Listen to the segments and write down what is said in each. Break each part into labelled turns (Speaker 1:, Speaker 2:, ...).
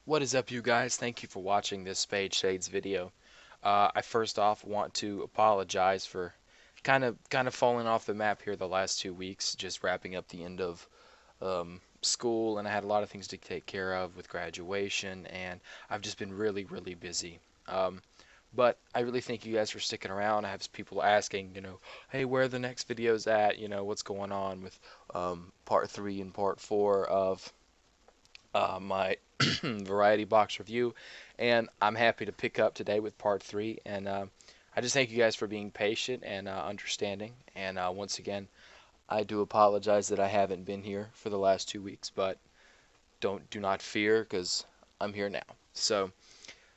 Speaker 1: What is up, you guys? Thank you for watching this Spade Shades video. I first off want to apologize for kind of falling off the map here the last 2 weeks, just wrapping up the end of school, and I had a lot of things to take care of with graduation, and I've just been really busy. But I really thank you guys for sticking around. I have people asking, hey, where are the next videos at? What's going on with part 3 and part 4 of my variety box review, and I'm happy to pick up today with part 3. And I just thank you guys for being patient and understanding. And once again, I do apologize that I haven't been here for the last 2 weeks, but do not fear, because I'm here now. So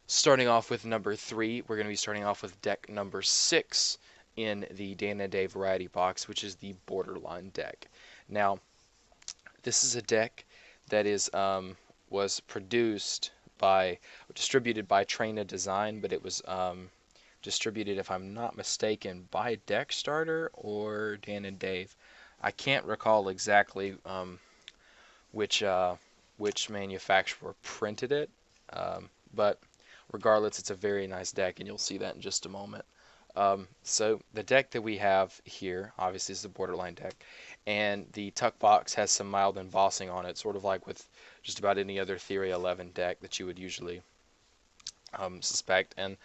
Speaker 1: starting off with number 3, we're going to be starting off with deck number 6 in the Day and Day variety box, which is the Borderline deck. Now, this is a deck that was distributed by Trina Design, but it was distributed, if I'm not mistaken, by Deck Starter or Dan and Dave. I can't recall exactly which manufacturer printed it, but regardless, it's a very nice deck, and you'll see that in just a moment. So the deck that we have here, obviously, is the Borderline deck, and the tuck box has some mild embossing on it, sort of like with just about any other Theory 11 deck that you would usually suspect. And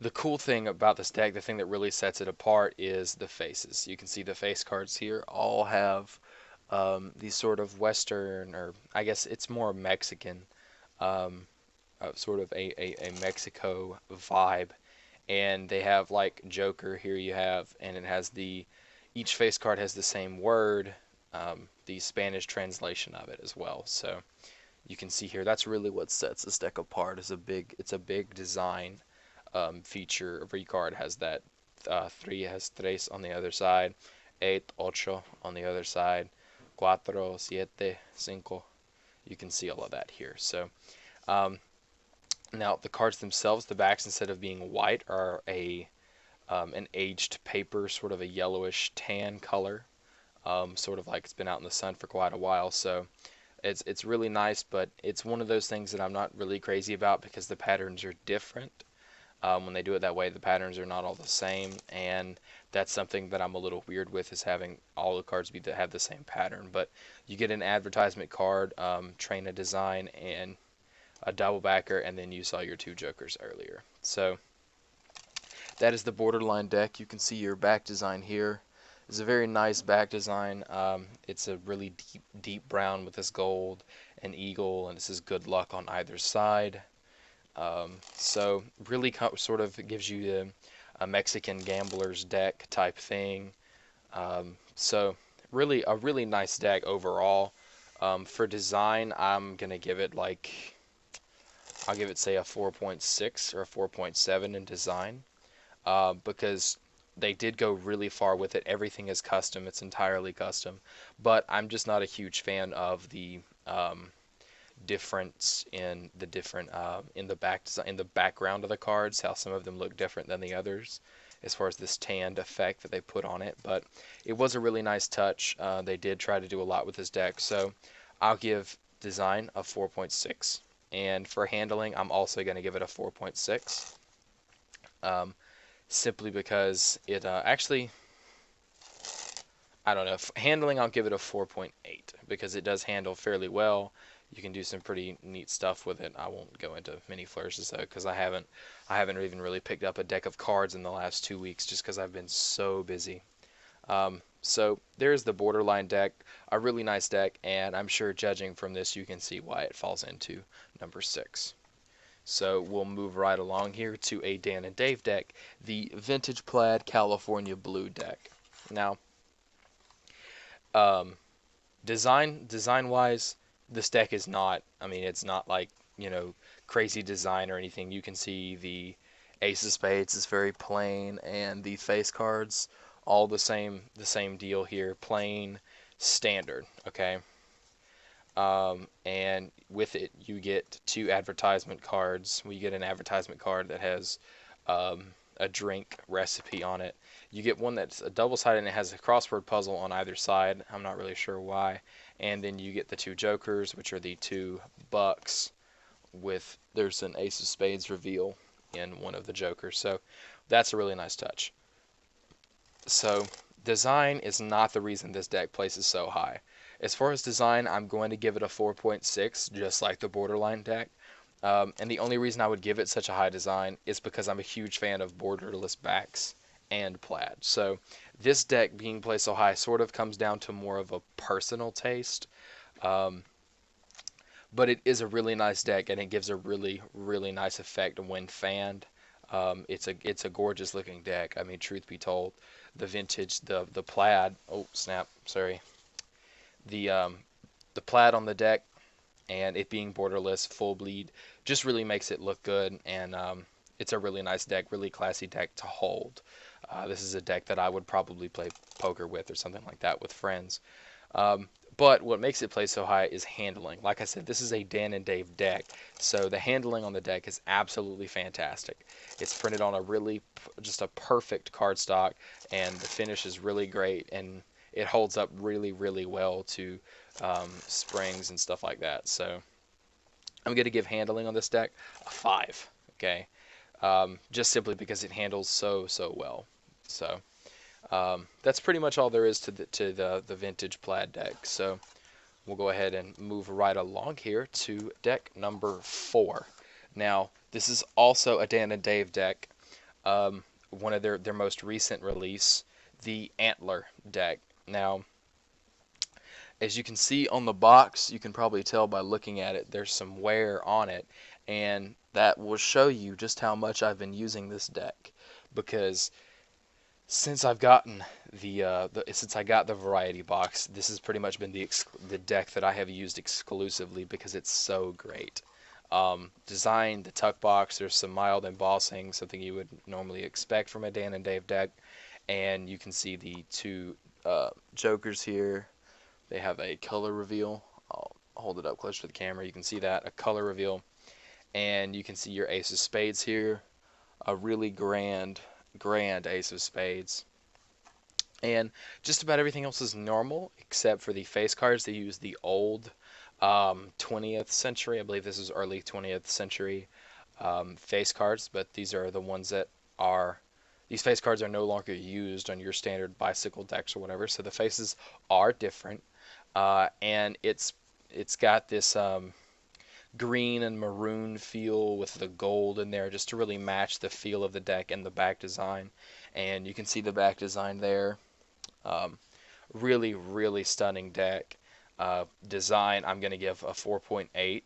Speaker 1: the cool thing about this deck, the thing that really sets it apart, is the faces. You can see the face cards here all have these sort of Western, or I guess it's more Mexican, sort of a Mexico vibe. And they have like Joker here you have, and it has each face card has the same word, the Spanish translation of it as well. So you can see here, that's really what sets this deck apart. It's a big design feature. Every card has that. 3 has tres on the other side, 8, ocho on the other side, cuatro, siete, cinco. You can see all of that here. So now the cards themselves, the backs, instead of being white, are an aged paper, sort of a yellowish tan color, sort of like it's been out in the sun for quite a while. So it's really nice, but it's one of those things that I'm not really crazy about because the patterns are different. When they do it that way, the patterns are not all the same, and that's something that I'm a little weird with, is having all the cards have the same pattern. But you get an advertisement card, Train a Design, and a double backer, and then you saw your 2 jokers earlier. So that is the Borderline deck. You can see your back design here. It's a very nice back design. It's a really deep brown with this gold and eagle, and this is good luck on either side. So really sort of gives you a Mexican gambler's deck type thing. So really a really nice deck overall. For design, I'm gonna give it I'll give it, say, a 4.6 or a 4.7 in design, because they did go really far with it. Everything is custom. It's entirely custom. But I'm just not a huge fan of the difference in the background of the cards, how some of them look different than the others as far as this tanned effect that they put on it. But it was a really nice touch. They did try to do a lot with this deck. So I'll give design a 4.6. And for handling, I'm also going to give it a 4.6, simply because it actually, I don't know, handling, I'll give it a 4.8 because it does handle fairly well. You can do some pretty neat stuff with it. I won't go into many flourishes though, because I haven't even really picked up a deck of cards in the last 2 weeks, just because I've been so busy. So there's the Borderline deck, a really nice deck, and I'm sure judging from this you can see why it falls into number 6. So we'll move right along here to a Dan and Dave deck, the Vintage Plaid California Blue deck. Now, design wise, this deck is not, I mean, it's not like, crazy design or anything. You can see the Ace of Spades is very plain, and the face cards, all the same deal here, plain, standard, okay? And with it, you get 2 advertisement cards. We get an advertisement card that has a drink recipe on it. You get one that's a double-sided and it has a crossword puzzle on either side. I'm not really sure why. And then you get the 2 jokers, which are the 2 bucks there's an Ace of Spades reveal in one of the Jokers, so that's a really nice touch. So design is not the reason this deck places so high. As far as design, I'm going to give it a 4.6, just like the Borderline deck. And the only reason I would give it such a high design is because I'm a huge fan of borderless backs and Plaid. So this deck being placed so high sort of comes down to more of a personal taste. Um, but it is a really nice deck, and it gives a really, really nice effect when fanned. It's a gorgeous looking deck. I mean, truth be told, the vintage, the Plaid. Oh snap! Sorry. The um, the Plaid on the deck and it being borderless, full bleed, just really makes it look good. And it's a really nice deck, really classy deck to hold. This is a deck that I would probably play poker with or something like that with friends. Um, but what makes it play so high is handling. Like I said, this is a Dan and Dave deck, so the handling on the deck is absolutely fantastic. It's printed on a really, just a perfect cardstock, and the finish is really great, and it holds up really, really well to springs and stuff like that. So I'm going to give handling on this deck a 5, okay? Just simply because it handles so, so well. So that's pretty much all there is to the vintage Plaid deck. So we'll go ahead and move right along here to deck number 4. Now, this is also a Dan and Dave deck, one of their most recent release, the Antler deck. Now, as you can see on the box, you can probably tell by looking at it, there's some wear on it, and that will show you just how much I've been using this deck, because since I've gotten since I got the variety box, this has pretty much been the deck that I have used exclusively because it's so great. Design, the tuck box, there's some mild embossing, something you would normally expect from a Dan and Dave deck, and you can see the two jokers here. They have a color reveal. I'll hold it up close to the camera. You can see that, a color reveal, and you can see your Ace of Spades here, a really grand Ace of Spades. And just about everything else is normal except for the face cards. They use the old 20th century, I believe this is early 20th century face cards, but these are the ones that are, these face cards are no longer used on your standard bicycle decks or whatever, so the faces are different. And it's got this green and maroon feel with the gold in there just to really match the feel of the deck and the back design. And you can see the back design there. Really, really stunning deck. Design, I'm going to give a 4.8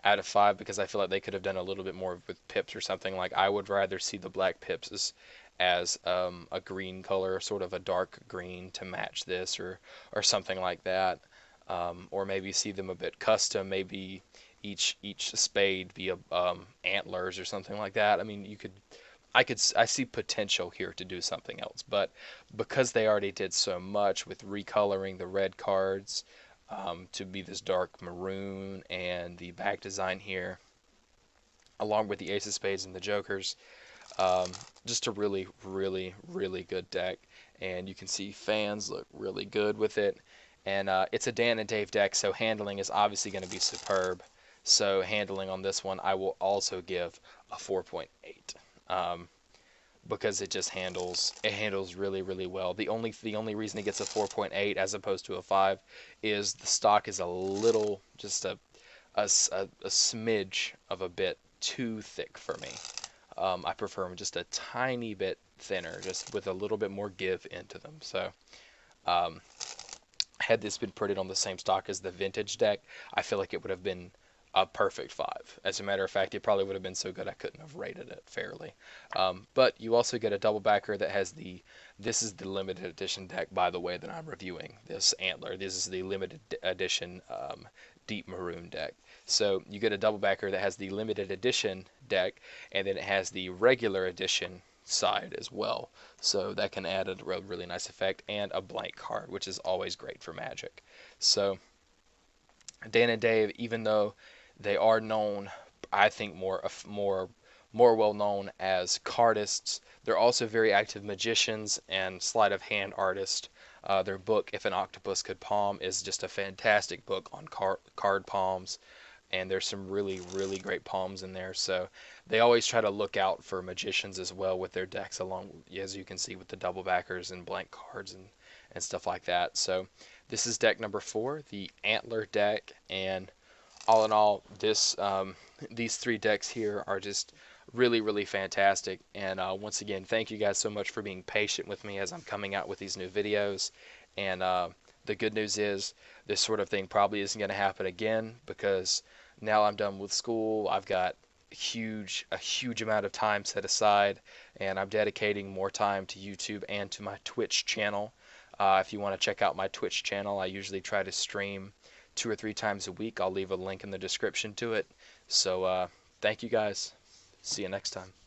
Speaker 1: out of 5 because I feel like they could have done a little bit more with pips or something. Like, I would rather see the black pips as a green color, sort of a dark green to match this, or something like that. Or maybe see them a bit custom. Maybe each spade be antlers or something like that. I mean, I see potential here to do something else, but because they already did so much with recoloring the red cards to be this dark maroon and the back design here, along with the Ace of Spades and the Jokers, just a really, really, really good deck. And you can see fans look really good with it. And it's a Dan and Dave deck, so handling is obviously going to be superb. So handling on this one, I will also give a 4.8. Because it just handles really, really well. The only reason it gets a 4.8 as opposed to a 5 is the stock is a little, just a smidge of a bit too thick for me. I prefer them just a tiny bit thinner, just with a little bit more give into them. So had this been printed on the same stock as the vintage deck, I feel like it would have been a perfect 5. As a matter of fact, it probably would have been so good I couldn't have rated it fairly. But you also get a double backer that has this is the limited edition deck, by the way, that I'm reviewing, this Antler. This is the limited edition deep maroon deck. So you get a double backer that has the limited edition deck, and then it has the regular edition side as well. So that can add a really nice effect, and a blank card, which is always great for Magic. So Dan and Dave, even though they are known, I think more well known as cardists, they're also very active magicians and sleight of hand artists. Their book, If an Octopus Could Palm, is just a fantastic book on card palms, and there's some really great palms in there. So they always try to look out for magicians as well with their decks, along as you can see with the double backers and blank cards and stuff like that. So this is deck number 4, the Antler deck, and all in all, these 3 decks here are just really fantastic. And once again, thank you guys so much for being patient with me as I'm coming out with these new videos. And the good news is this sort of thing probably isn't going to happen again, because now I'm done with school. I've got a huge amount of time set aside, and I'm dedicating more time to YouTube and to my Twitch channel. If you want to check out my Twitch channel, I usually try to stream 2 or 3 times a week. I'll leave a link in the description to it. So thank you guys. See you next time.